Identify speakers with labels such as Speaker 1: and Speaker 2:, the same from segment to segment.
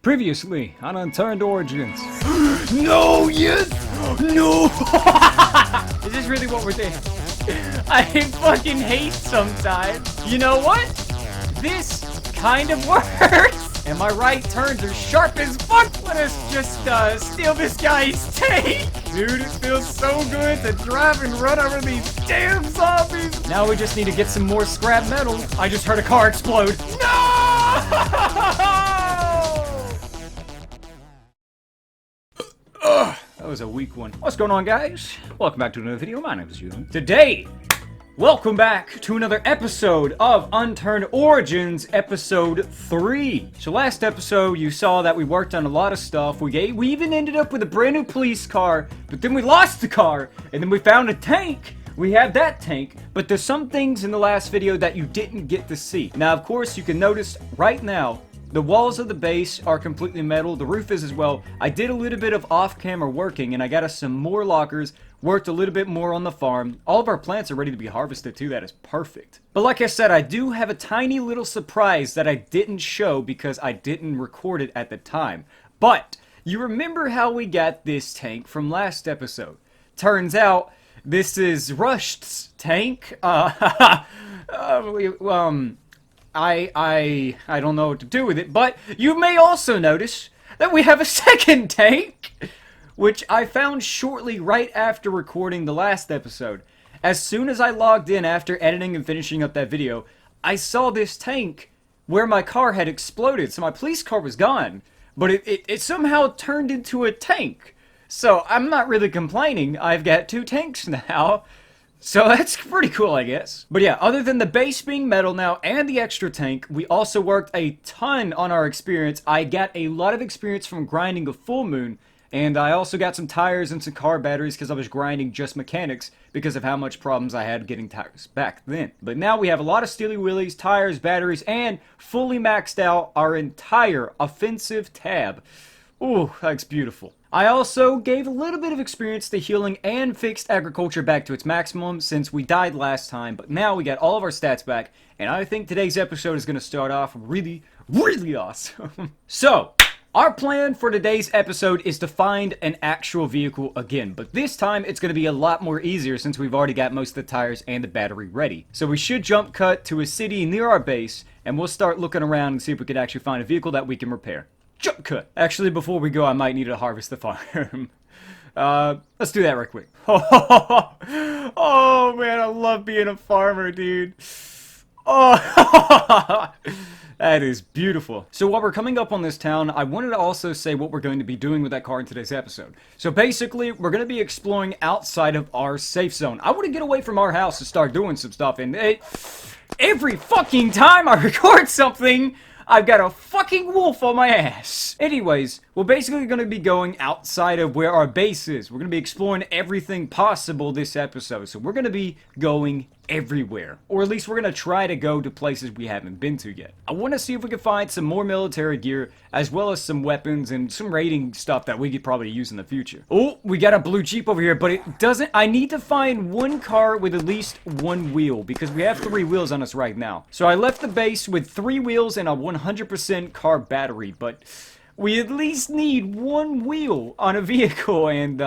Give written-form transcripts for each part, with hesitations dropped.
Speaker 1: Previously on Unturned Origins.
Speaker 2: No, yes, no.
Speaker 1: Is this really what we're doing? I fucking hate sometimes. You know what? This kind of works. Am I right? Turns are sharp as fuck. Let us just steal this guy's tank. Dude, it feels so good to drive and run over these damn zombies. Now we just need to get some more scrap metal. I just heard a car explode. No! That was a weak one. What's going on, guys? Welcome back to another video. My name is Lyhme. Today, welcome back to another episode of Unturned Origins, episode 3. So last episode, you saw that we worked on a lot of stuff. We even ended up with a brand new police car, but then we lost the car, and then we found a tank. We have that tank, but there's some things in the last video that you didn't get to see. Now, of course, you can notice right now, the walls of the base are completely metal. The roof is as well. I did a little bit of off-camera working, and I got us some more lockers. Worked a little bit more on the farm. All of our plants are ready to be harvested too. That is perfect. But like I said, I do have a tiny little surprise that I didn't show because I didn't record it at the time. But you remember how we got this tank from last episode? Turns out this is Rush's tank. I don't know what to do with it, but you may also notice that we have a second tank, which I found shortly right after recording the last episode. As soon as I logged in after editing and finishing up that video, I saw this tank where my car had exploded. So my police car was gone, but it somehow turned into a tank. So I'm not really complaining. I've got 2 tanks now. So that's pretty cool, I guess. But yeah, other than the base being metal now and the extra tank, we also worked a ton on our experience. I got a lot of experience from grinding a full moon, and I also got some tires and some car batteries because I was grinding just mechanics because of how much problems I had getting tires back then. But now we have a lot of steely willies, tires, batteries, and fully maxed out our entire offensive tab. Ooh, that's beautiful. I also gave a little bit of experience to healing and fixed agriculture back to its maximum since we died last time, but now we got all of our stats back, and I think today's episode is going to start off really, really awesome. So, our plan for today's episode is to find an actual vehicle again, but this time it's going to be a lot more easier since we've already got most of the tires and the battery ready. So we should jump cut to a city near our base, and we'll start looking around and see if we could actually find a vehicle that we can repair. Jump cut. Actually, before we go, I might need to harvest the farm. Let's do that real quick. Oh, man, I love being a farmer, dude. Oh, that is beautiful. So while we're coming up on this town, I wanted to also say what we're going to be doing with that car in today's episode. So basically, we're going to be exploring outside of our safe zone. I want to get away from our house and start doing some stuff, and every fucking time I record something, I've got a fucking wolf on my ass. Anyways, we're basically going to be going outside of where our base is. We're going to be exploring everything possible this episode. So we're going to be going everywhere. Or at least we're going to try to go to places we haven't been to yet. I want to see if we can find some more military gear, as well as some weapons and some raiding stuff that we could probably use in the future. Oh, we got a blue Jeep over here, but it doesn't... I need to find one car with at least 1 wheel, because we have 3 wheels on us right now. So I left the base with 3 wheels and a 100% car battery, but we at least need 1 wheel on a vehicle, and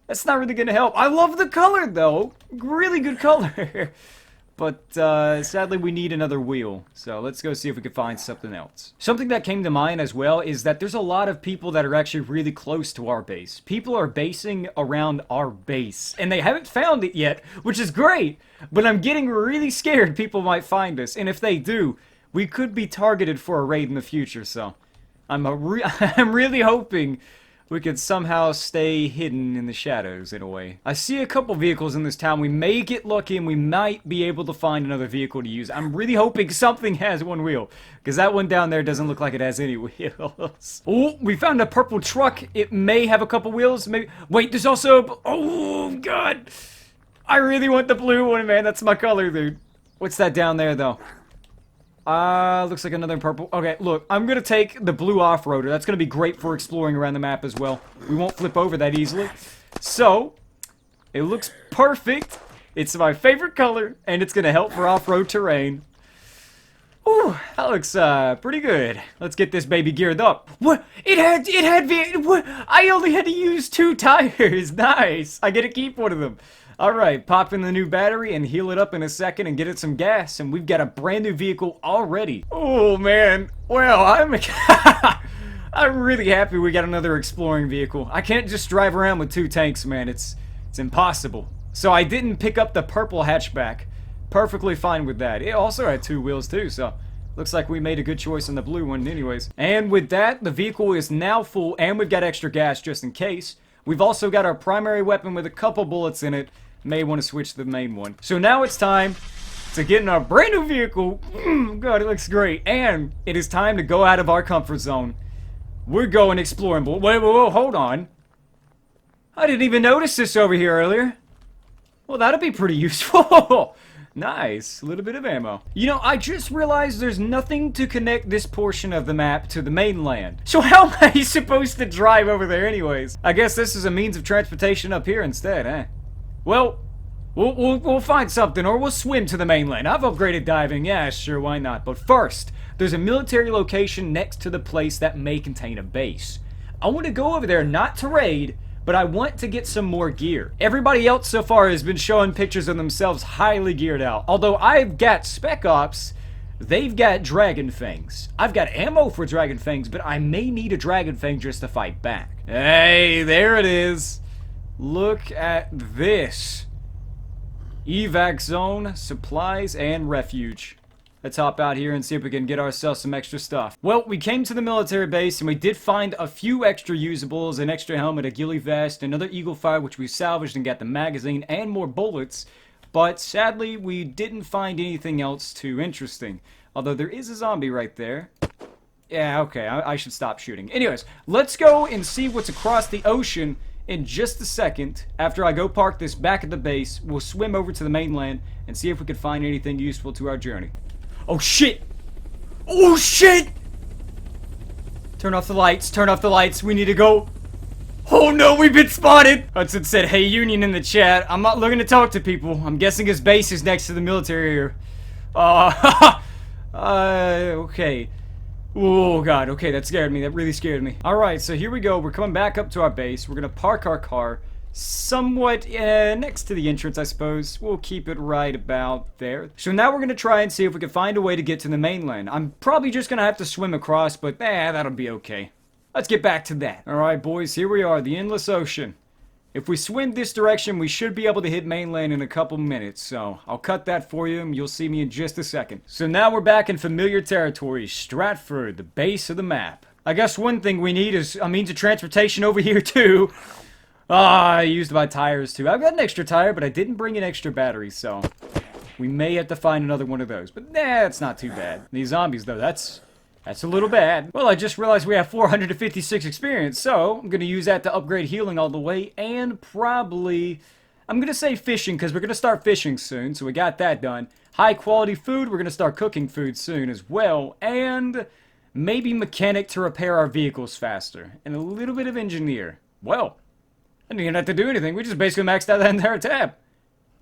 Speaker 1: that's not really gonna help. I love the color though, really good color. But sadly we need another wheel, so let's go see if we can find something else. Something that came to mind as well is that there's a lot of people that are actually really close to our base. People are basing around our base, and they haven't found it yet, which is great, but I'm getting really scared people might find us, and if they do, we could be targeted for a raid in the future, so I'm really hoping we could somehow stay hidden in the shadows in a way. I see a couple vehicles in this town. We may get lucky and we might be able to find another vehicle to use. I'm really hoping something has 1 wheel, because that one down there doesn't look like it has any wheels. Oh, we found a purple truck. It may have a couple wheels. Maybe. Wait, there's also... Oh, God. I really want the blue one, man. That's my color, dude. What's that down there, though? Looks like another purple. Okay, look, I'm gonna take the blue off-roader. That's gonna be great for exploring around the map as well. We won't flip over that easily. So, it looks perfect. It's my favorite color, and it's gonna help for off-road terrain. Ooh, that looks pretty good. Let's get this baby geared up. What? What? I only had to use 2 tires. Nice. I get to keep one of them. All right, pop in the new battery and heal it up in a second and get it some gas, and we've got a brand new vehicle already. Oh man. Well, I'm really happy we got another exploring vehicle. I can't just drive around with 2 tanks, man. It's impossible. So I didn't pick up the purple hatchback. Perfectly fine with that. It also had 2 wheels too, so looks like we made a good choice on the blue one anyways. And with that, the vehicle is now full and we've got extra gas just in case. We've also got our primary weapon with a couple bullets in it. May want to switch to the main one. So now it's time to get in our brand new vehicle. God, it looks great. And it is time to go out of our comfort zone. We're going exploring. Wait, hold on. I didn't even notice this over here earlier. Well, that'd be pretty useful. Nice. A little bit of ammo. You know, I just realized there's nothing to connect this portion of the map to the mainland. So how am I supposed to drive over there anyways? I guess this is a means of transportation up here instead, eh? Well, we'll find something, or we'll swim to the mainland. I've upgraded diving. Yeah, sure, why not? But first, there's a military location next to the place that may contain a base. I want to go over there not to raid, but I want to get some more gear. Everybody else so far has been showing pictures of themselves highly geared out. Although I've got Spec Ops, they've got Dragon Fangs. I've got ammo for Dragon Fangs, but I may need a Dragon Fang just to fight back. Hey, there it is. Look at this. Evac zone, supplies, and refuge. Let's hop out here and see if we can get ourselves some extra stuff. Well, we came to the military base and we did find a few extra usables, an extra helmet, a ghillie vest, another eagle fire which we salvaged and got the magazine and more bullets. But sadly, we didn't find anything else too interesting. Although there is a zombie right there. Yeah, okay, I should stop shooting. Anyways, let's go and see what's across the ocean in just a second. After I go park this back at the base, we'll swim over to the mainland and see if we can find anything useful to our journey. Oh shit! Oh shit! Turn off the lights, turn off the lights, we need to go. Oh no, we've been spotted! Hudson said, hey Union in the chat. I'm not looking to talk to people. I'm guessing his base is next to the military here. Okay. Oh god, okay, that scared me. That really scared me. Alright, so here we go. We're coming back up to our base. We're gonna park our car somewhat next to the entrance, I suppose. We'll keep it right about there. So now we're gonna try and see if we can find a way to get to the mainland. I'm probably just gonna have to swim across, but that'll be okay. Let's get back to that. Alright, boys, here we are, the endless ocean. If we swim this direction, we should be able to hit mainland in a couple minutes, so I'll cut that for you and you'll see me in just a second. So now we're back in familiar territory, Stratford, the base of the map. I guess one thing we need is a means of transportation over here too. I used my tires too. I've got an extra tire, but I didn't bring an extra battery, so we may have to find another one of those. But it's not too bad. These zombies though, that's a little bad. Well, I just realized we have 456 experience, so I'm going to use that to upgrade healing all the way, and probably, I'm going to say fishing, because we're going to start fishing soon, so we got that done. High quality food, we're going to start cooking food soon as well, and maybe mechanic to repair our vehicles faster, and a little bit of engineer. Well, I didn't even have to do anything, we just basically maxed out that entire tab.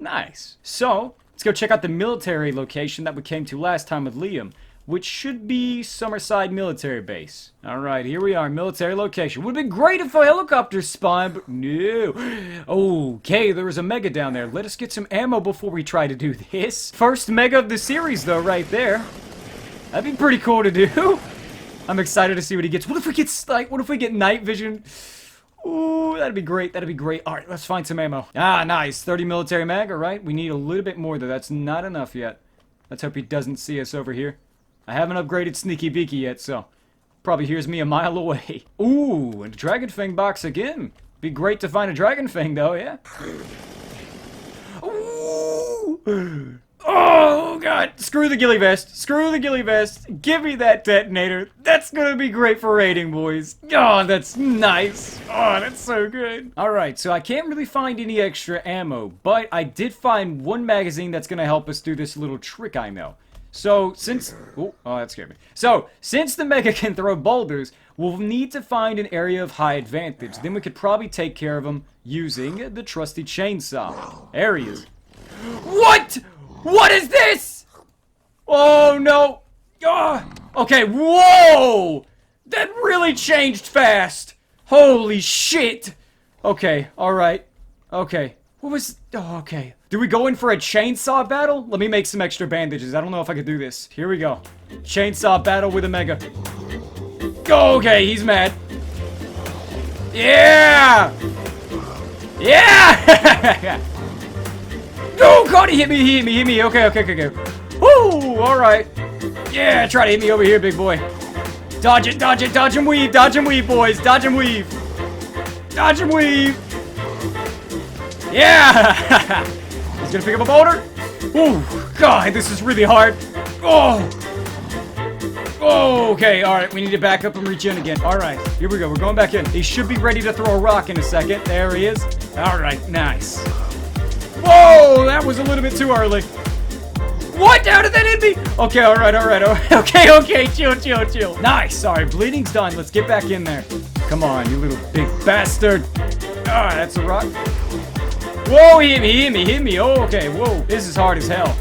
Speaker 1: Nice. So, let's go check out the military location that we came to last time with Lyhme, which should be Summerside Military Base. Alright, here we are, military location. Would have been great if a helicopter spawned, but no. Okay, there was a mega down there. Let us get some ammo before we try to do this. First mega of the series, though, right there. That'd be pretty cool to do. I'm excited to see what he gets. What if we get, what if we get night vision? Ooh, that'd be great, that'd be great. Alright, let's find some ammo. Ah, nice. 30 military mag, alright. We need a little bit more, though. That's not enough yet. Let's hope he doesn't see us over here. I haven't upgraded Sneaky Beaky yet, so probably hears me a mile away. Ooh, and a Dragon Fang box again. Be great to find a Dragon Fang, though, yeah? Ooh! Oh, God! Screw the ghillie vest! Screw the ghillie vest! Give me that detonator! That's gonna be great for raiding, boys! Oh, that's nice! Oh, that's so good! Alright, so I can't really find any extra ammo, but I did find one magazine that's gonna help us do this little trick I know. So, since... Oh, that scared me. So, since the Mega can throw boulders, we'll need to find an area of high advantage. Then we could probably take care of them using the trusty chainsaw. There he is. What?! What is this?! Oh, no! Okay, whoa! That really changed fast! Holy shit! Okay, alright. Okay. What was... Oh, okay. Do we go in for a chainsaw battle? Let me make some extra bandages. I don't know if I could do this. Here we go. Chainsaw battle with a mega. Okay, he's mad. Yeah! Yeah! No, God, he hit me. Okay. Woo, alright. Yeah, try to hit me over here, big boy. Dodge it, dodge and weave, boys. Dodge and weave. Dodge and weave. Yeah! He's gonna pick up a boulder. Ooh, God, this is really hard. Oh! Okay, alright, we need to back up and reach in again. Alright, here we go, we're going back in. He should be ready to throw a rock in a second. There he is. Alright, nice. Whoa, that was a little bit too early. What? How did that hit me? Okay, alright. Okay, chill. Nice, alright, bleeding's done. Let's get back in there. Come on, you little big bastard. Alright, that's a rock. Whoa, he hit me. Oh, okay, whoa, this is hard as hell.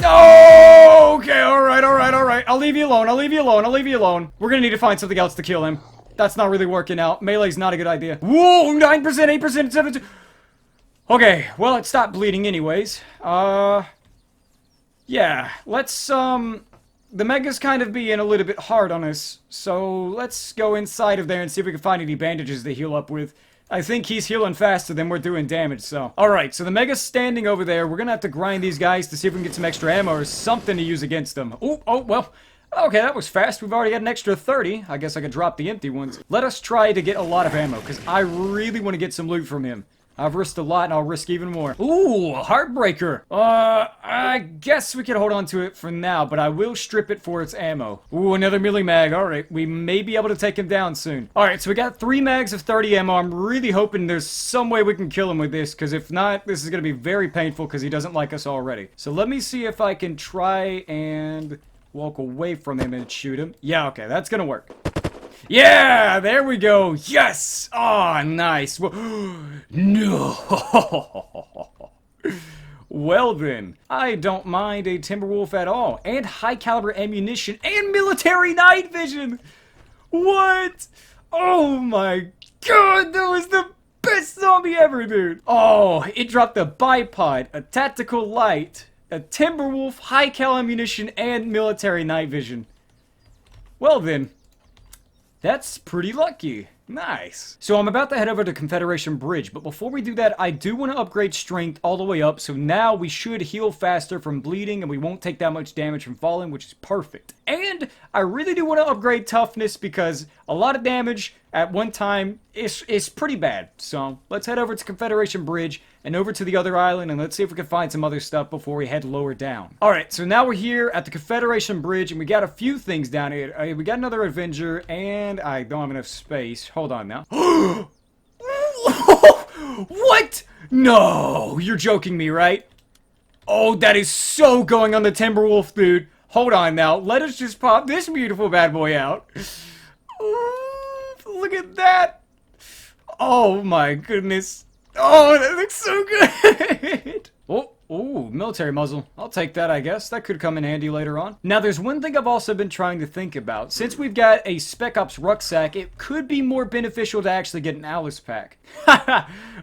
Speaker 1: Oh, okay, alright. I'll leave you alone. We're gonna need to find something else to kill him. That's not really working out. Melee's not a good idea. Whoa, 9%, 8%, 7%. Okay, well, it stopped bleeding anyways. Yeah, let's, the Mega's kind of being a little bit hard on us, so let's go inside of there and see if we can find any bandages to heal up with. I think he's healing faster than we're doing damage, so. Alright, so the Mega's standing over there. We're gonna have to grind these guys to see if we can get some extra ammo or something to use against them. Oh, well. Okay, that was fast. We've already got an extra 30. I guess I could drop the empty ones. Let us try to get a lot of ammo, because I really want to get some loot from him. I've risked a lot, and I'll risk even more. Ooh, a Heartbreaker. I guess we can hold on to it for now, but I will strip it for its ammo. Ooh, another melee mag. Alright, we may be able to take him down soon. Alright, so we got 3 mags of 30 ammo. I'm really hoping there's some way we can kill him with this, because if not, this is going to be very painful, because he doesn't like us already. So let me see if I can try and walk away from him and shoot him. Yeah, okay, that's going to work. Yeah, there we go. Yes. Oh, nice. No. Well then, I don't mind a Timberwolf at all. And high caliber ammunition and military night vision. What? Oh my God, that was the best zombie ever, dude. Oh, it dropped a bipod, a tactical light, a Timberwolf, high cal ammunition, and military night vision. Well then. That's pretty lucky. Nice. So I'm about to head over to Confederation Bridge, but before we do that, I do want to upgrade strength all the way up, so now we should heal faster from bleeding, and we won't take that much damage from falling, which is perfect. And I really do want to upgrade toughness, because a lot of damage at one time is pretty bad. So let's head over to Confederation Bridge and over to the other island, and let's see if we can find some other stuff before we head lower down. Alright, so now we're here at the Confederation Bridge, and we got a few things down here. We got another Avenger, and I don't have enough space. Hold on now. What? No, you're joking me, right? Oh, that is so going on the Timberwolf, dude. Hold on now. Let us just pop this beautiful bad boy out. Ooh, look at that. Oh my goodness. Oh, that looks so good. Oh, military muzzle. I'll take that, I guess. That could come in handy later on. Now, there's one thing I've also been trying to think about. Since we've got a Spec Ops rucksack, it could be more beneficial to actually get an Alice pack.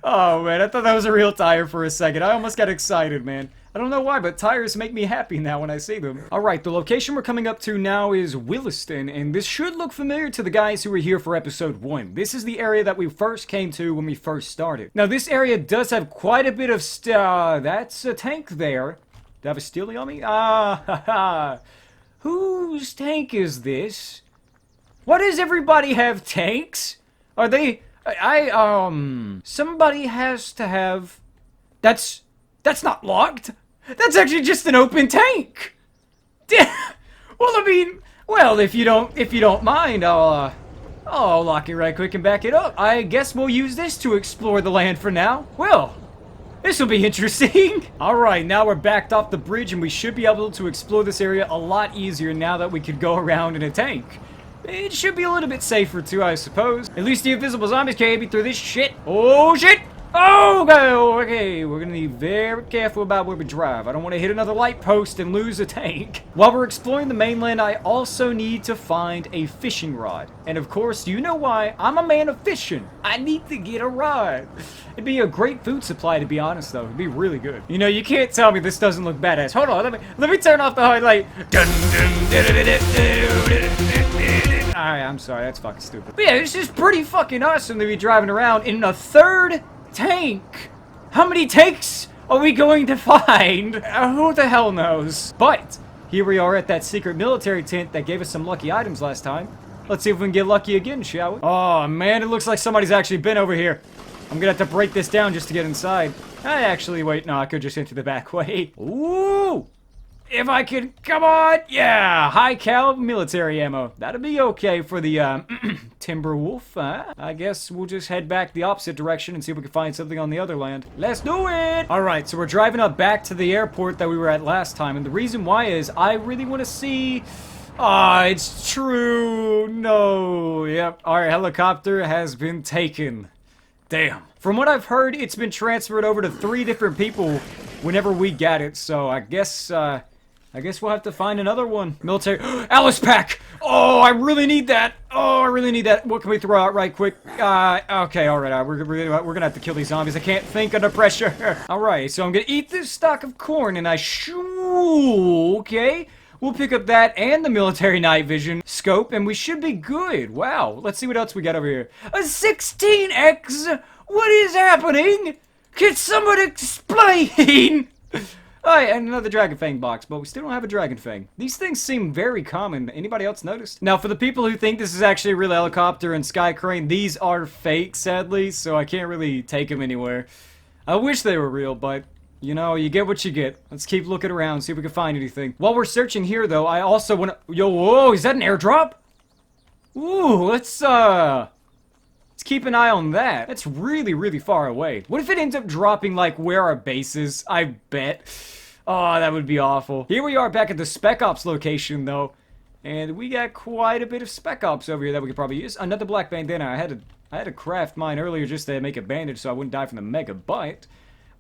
Speaker 1: Oh, man, I thought that was a real tire for a second. I almost got excited, man. I don't know why, but tires make me happy now when I see them. Alright, the location we're coming up to now is Williston, and this should look familiar to the guys who were here for episode 1. This is the area that we first came to when we first started. Now, this area does have quite a bit of that's a tank there. Do I have a steely on me? Haha. Whose tank is this? Why does everybody have tanks? Are they... Somebody has to have... That's not locked. That's actually just an open tank. Well, I mean, well, if you don't mind, I'll lock it right quick and back it up. I guess we'll use this to explore the land for now. Well, this will be interesting. All right, now we're backed off the bridge, and we should be able to explore this area a lot easier now that we could go around in a tank. It should be a little bit safer too, I suppose. At least the invisible zombies can't get me through this shit. Oh, shit! Oh, okay, we're gonna be very careful about where we drive. I don't want to hit another light post and lose a tank. While we're exploring the mainland, I also need to find a fishing rod. And of course, you know why? I'm a man of fishing. I need to get a rod. It'd be a great food supply, to be honest, though. It'd be really good. You know, you can't tell me this doesn't look badass. Hold on, let me turn off the highlight. Alright, I'm sorry, that's fucking stupid. But yeah, it's just pretty fucking awesome to be driving around in a third tank. How many tanks are we going to find? Who the hell knows? But here we are at that secret military tent that gave us some lucky items last time. Let's see if we can get lucky again, shall we? Oh man, it looks like somebody's actually been over here. I'm gonna have to break this down just to get inside. Wait, no, I could just enter the back way. Ooh! If I could, come on, yeah, high caliber military ammo. That'd be okay for the timber wolf. I guess we'll just head back the opposite direction and see if we can find something on the other land. Let's do it. All right, so we're driving up back to the airport that we were at last time, and the reason why is I really want to see. It's true. No. Yep. Our helicopter has been taken. Damn. From what I've heard, it's been transferred over to 3 different people whenever we get it. So I guess we'll have to find another one. Military. Alice pack! Oh, I really need that. Oh, I really need that. What can we throw out right quick? Okay, alright. We're gonna have to kill these zombies. I can't think under pressure. Alright, so I'm gonna eat this stock of corn and okay. We'll pick up that and the military night vision scope and we should be good. Wow. Let's see what else we got over here. A 16X? What is happening? Can someone explain? Alright, and another Dragon Fang box, but we still don't have a Dragon Fang. These things seem very common. Anybody else notice? Now, for the people who think this is actually a real helicopter and Sky Crane, these are fake, sadly, so I can't really take them anywhere. I wish they were real, but, you know, you get what you get. Let's keep looking around, see if we can find anything. While we're searching here, though, I also want to... Yo, whoa, is that an airdrop? Ooh, let's keep an eye on that. That's really, really far away. What if it ends up dropping, like, where our base is? I bet. Oh, that would be awful. Here we are back at the Spec Ops location, though. And we got quite a bit of Spec Ops over here that we could probably use. Another black bandana. I had to craft mine earlier just to make a bandage so I wouldn't die from the mega, but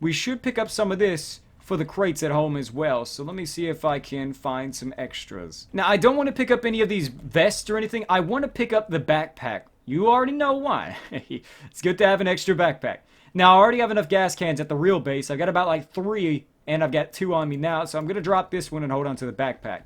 Speaker 1: we should pick up some of this for the crates at home as well. So let me see if I can find some extras. Now, I don't want to pick up any of these vests or anything. I want to pick up the backpack. You already know why. It's good to have an extra backpack. Now, I already have enough gas cans at the real base. I've got about like 3, and I've got 2 on me now, so I'm going to drop this one and hold on to the backpack.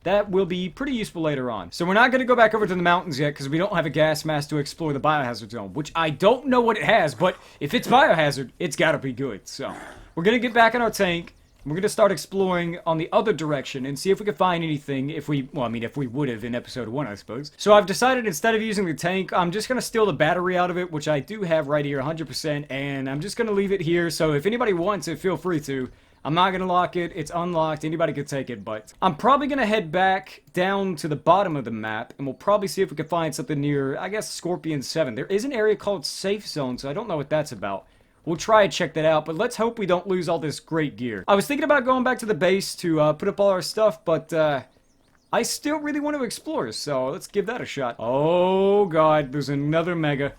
Speaker 1: That will be pretty useful later on. So we're not going to go back over to the mountains yet, because we don't have a gas mask to explore the biohazard zone, which I don't know what it has, but if it's biohazard, it's got to be good. So we're going to get back in our tank. We're going to start exploring on the other direction and see if we can find anything if we would have in episode 1, I suppose. So I've decided instead of using the tank, I'm just going to steal the battery out of it, which I do have right here 100%, and I'm just going to leave it here. So if anybody wants it, feel free to. I'm not going to lock it. It's unlocked. Anybody can take it, but I'm probably going to head back down to the bottom of the map, and we'll probably see if we can find something near, I guess, Scorpion 7. There is an area called Safe Zone, so I don't know what that's about. We'll try and check that out, but let's hope we don't lose all this great gear. I was thinking about going back to the base to put up all our stuff, but I still really want to explore, so let's give that a shot. Oh god, there's another mega.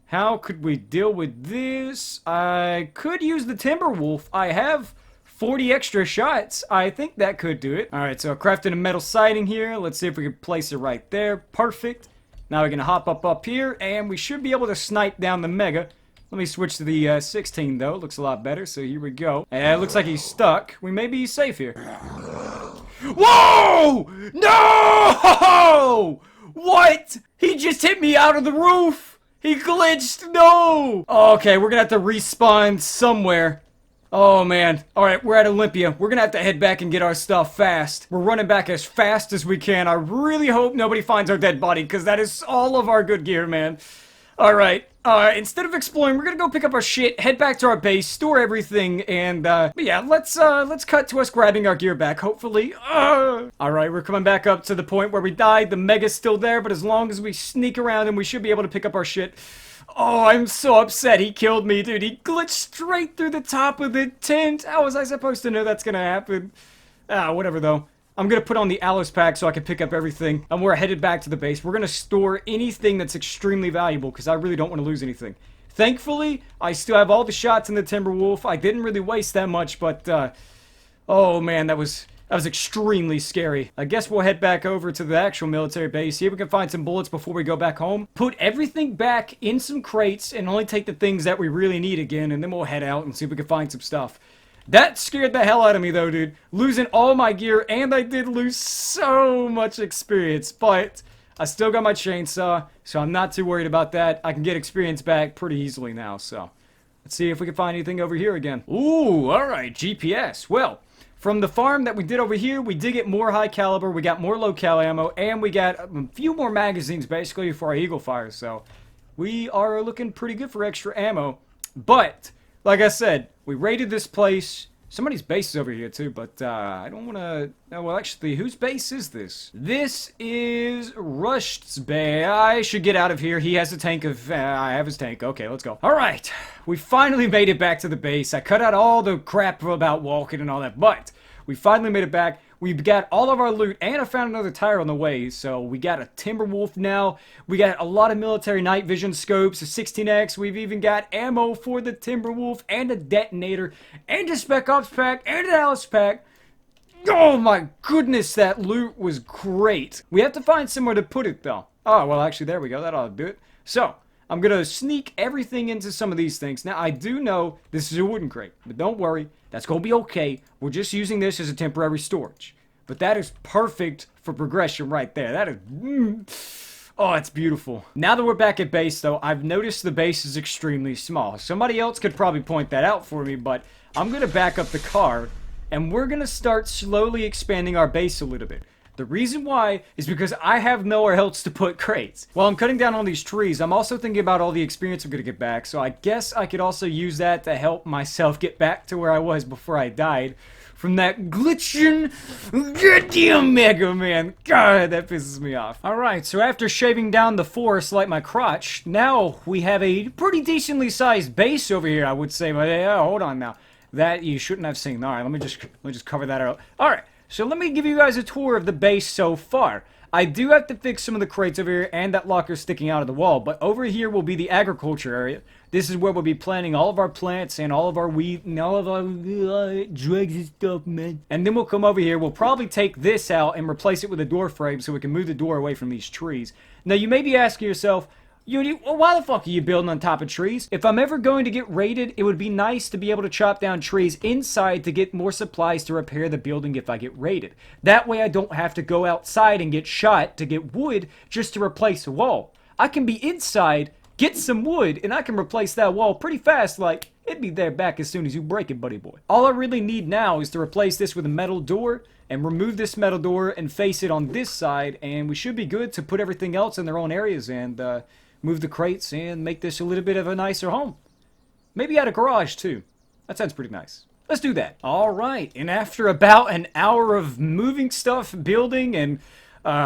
Speaker 1: How could we deal with this? I could use the Timber Wolf. I have 40 extra shots. I think that could do it. Alright, so I crafted a metal siding here. Let's see if we can place it right there. Perfect. Now we're going to hop up here, and we should be able to snipe down the mega. Let me switch to the 16, though. Looks a lot better, so here we go. It looks like he's stuck. We may be safe here. Whoa! No! What? He just hit me out of the roof! He glitched! No! Okay, we're gonna have to respawn somewhere. Oh, man. Alright, we're at Olympia. We're gonna have to head back and get our stuff fast. We're running back as fast as we can. I really hope nobody finds our dead body, because that is all of our good gear, man. Alright. Instead of exploring, we're gonna go pick up our shit, head back to our base, store everything, and, but yeah, let's cut to us grabbing our gear back, hopefully. Alright, we're coming back up to the point where we died. The mega's still there, but as long as we sneak around him, we should be able to pick up our shit. Oh, I'm so upset he killed me, dude. He glitched straight through the top of the tent. How was I supposed to know that's gonna happen? Whatever, though. I'm gonna put on the Alice pack so I can pick up everything, and we're headed back to the base. We're gonna store anything that's extremely valuable, because I really don't want to lose anything. Thankfully, I still have all the shots in the Timberwolf. I didn't really waste that much, but oh man, that was extremely scary. I guess we'll head back over to the actual military base, see if we can find some bullets before we go back home. Put everything back in some crates and only take the things that we really need again, and then we'll head out and see if we can find some stuff. That scared the hell out of me though, dude. Losing all my gear, and I did lose so much experience, but I still got my chainsaw, so I'm not too worried about that. I can get experience back pretty easily now, so let's see if we can find anything over here again. Ooh, alright, GPS. Well, from the farm that we did over here, we did get more high caliber, we got more low cal ammo, and we got a few more magazines basically for our Eagle Fire, so we are looking pretty good for extra ammo. But, like I said, we raided this place. Somebody's base is over here too, but I don't want to... well, actually, whose base is this? This is Rush's base. I should get out of here. He has a tank of... I have his tank. Okay, let's go. Alright, we finally made it back to the base. I cut out all the crap about walking and all that, but we finally made it back. We got all of our loot, and I found another tire on the way, so we got a Timberwolf now. We got a lot of military night vision scopes, a 16X. We've even got ammo for the Timberwolf, and a detonator, and a Spec Ops pack, and an Alice pack. Oh my goodness, that loot was great. We have to find somewhere to put it, though. Oh, well, actually, there we go. That ought to do it. So, I'm going to sneak everything into some of these things. Now, I do know this is a wooden crate, but don't worry. That's going to be okay. We're just using this as a temporary storage. But that is perfect for progression right there. That is... oh, it's beautiful. Now that we're back at base, though, I've noticed the base is extremely small. Somebody else could probably point that out for me, but I'm going to back up the car, and we're going to start slowly expanding our base a little bit. The reason why is because I have nowhere else to put crates. While I'm cutting down on these trees, I'm also thinking about all the experience I'm going to get back, so I guess I could also use that to help myself get back to where I was before I died from that glitching goddamn Mega Man. God, that pisses me off. Alright, so after shaving down the forest like my crotch, now we have a pretty decently sized base over here, I would say, but hold on now. That you shouldn't have seen. Alright, let me just cover that out. Alright. So let me give you guys a tour of the base so far. I do have to fix some of the crates over here and that locker sticking out of the wall, but over here will be the agriculture area. This is where we'll be planting all of our plants and all of our wheat and all of our drugs and stuff, man. And then we'll come over here, we'll probably take this out and replace it with a door frame so we can move the door away from these trees. Now you may be asking yourself, why the fuck are you building on top of trees? If I'm ever going to get raided, it would be nice to be able to chop down trees inside to get more supplies to repair the building if I get raided. That way I don't have to go outside and get shot to get wood just to replace a wall. I can be inside, get some wood, and I can replace that wall pretty fast, like, it'd be there back as soon as you break it, buddy boy. All I really need now is to replace this with a metal door, and remove this metal door and face it on this side, and we should be good to put everything else in their own areas and, move the crates and make this a little bit of a nicer home. Maybe add a garage too. That sounds pretty nice. Let's do that. Alright, and after about an hour of moving stuff, building, and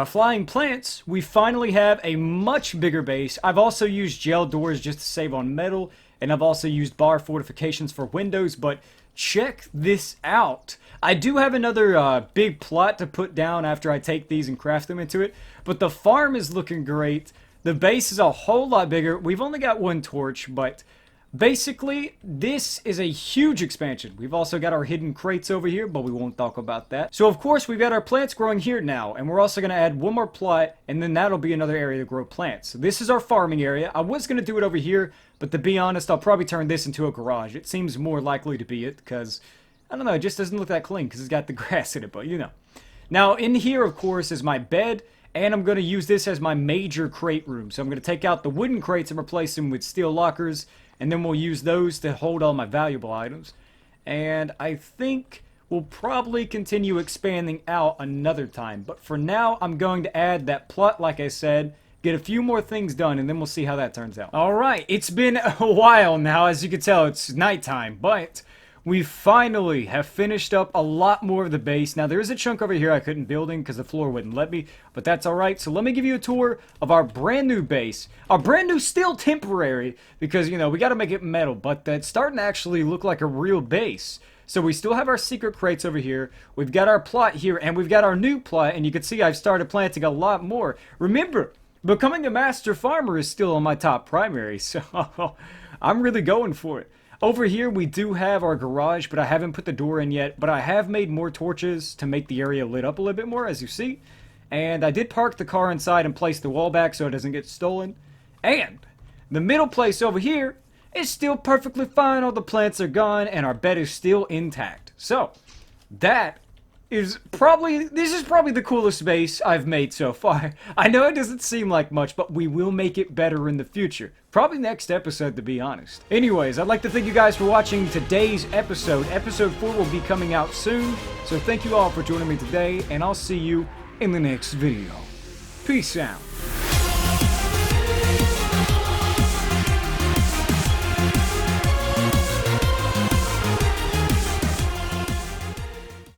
Speaker 1: flying plants, we finally have a much bigger base. I've also used gel doors just to save on metal, and I've also used bar fortifications for windows, but check this out. I do have another big plot to put down after I take these and craft them into it, but the farm is looking great. The base is a whole lot bigger. We've only got one torch, but basically, this is a huge expansion. We've also got our hidden crates over here, but we won't talk about that. So, of course, we've got our plants growing here now, and we're also going to add one more plot, and then that'll be another area to grow plants. So this is our farming area. I was going to do it over here, but to be honest, I'll probably turn this into a garage. It seems more likely to be it, because, I don't know, it just doesn't look that clean, because it's got the grass in it, but you know. Now, in here, of course, is my bed. And I'm going to use this as my major crate room. So I'm going to take out the wooden crates and replace them with steel lockers. And then we'll use those to hold all my valuable items. And I think we'll probably continue expanding out another time. But for now, I'm going to add that plot, like I said. Get a few more things done, and then we'll see how that turns out. Alright, it's been a while now. As you can tell, it's nighttime. But we finally have finished up a lot more of the base. Now, there is a chunk over here I couldn't build in because the floor wouldn't let me, but that's alright. So let me give you a tour of our brand new base. Our brand new, still temporary, because, you know, we got to make it metal, but it's starting to actually look like a real base. So we still have our secret crates over here. We've got our plot here, and we've got our new plot, and you can see I've started planting a lot more. Remember, Becoming a master farmer is still on my top primary, so I'm really going for it. Over here we do have our garage, but I haven't put the door in yet, but I have made more torches to make the area lit up a little bit more, as you see. And I did park the car inside and place the wall back so it doesn't get stolen. And the middle place over here is still perfectly fine. All the plants are gone and our bed is still intact. So, this is probably the coolest base I've made so far. I know it doesn't seem like much, but we will make it better in the future. Probably next episode, to be honest. Anyways, I'd like to thank you guys for watching today's episode. Episode 4 will be coming out soon. So thank you all for joining me today, and I'll see you in the next video. Peace out.